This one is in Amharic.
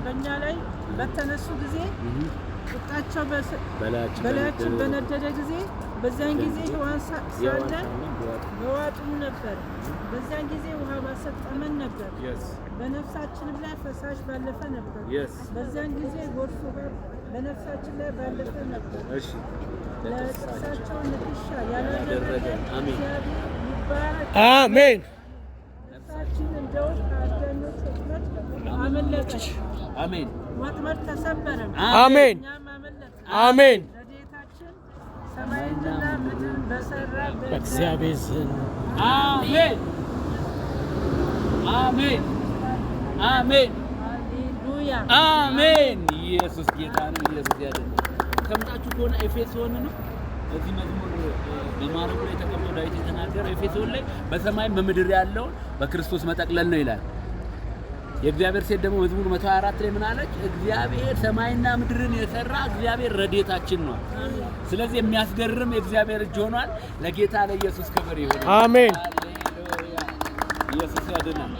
በእኛ ላይ በተነሱ ጊዜ ቁጣቸው በላያችን በነደደ ጊዜ በዛን ጊዜ ሕያዋን ሳለን በዋጡን ነበር። በዛን ጊዜ ውሃ ባሰጠመን ነበር። በነፍሳችንም ላይ ፈሳሽ ባለፈ ነበር። በዛን ጊዜ ጎርፍ በነፍሳችን ላይ ባለፈ ነበር። ለእሳቸው ንክሻ ያላደረገ እግዚአብሔር ይባረክ። አሜን። ነፍሳችን እንደውም ከአዳኞች ወጥመድ አመለጠች። አሜን። ወጥመድ ተሰበረ። አሜን። እኛም አመለጥን። አሜን። ረድኤታችን ሰማይንና ምድርን በሠራ በእግዚአብሔር ዘንድ አሜን። አሜን። አሜን። ሃሌሉያ አሜን። ኢየሱስ ጌታ ነው። ኢየሱስ ያድናል። ከምጣችሁ ከሆነ ኤፌሶን ነው። እዚህ መዝሙር በማረቁ ላይ ተቀምጦ ዳዊት የተናገረው ኤፌሶን ላይ በሰማይ በምድር ያለውን በክርስቶስ መጠቅለል ነው ይላል። የእግዚአብሔር ሴት ደግሞ መዝሙር 124 ላይ ምን አለች? እግዚአብሔር ሰማይና ምድርን የሰራ እግዚአብሔር ረድኤታችን ነው። ስለዚህ የሚያስገርም የእግዚአብሔር እጅ ሆኗል። ለጌታ ለኢየሱስ ክብር ይሁን። አሜን። ሃሌሉያ። ኢየሱስ ያድናል።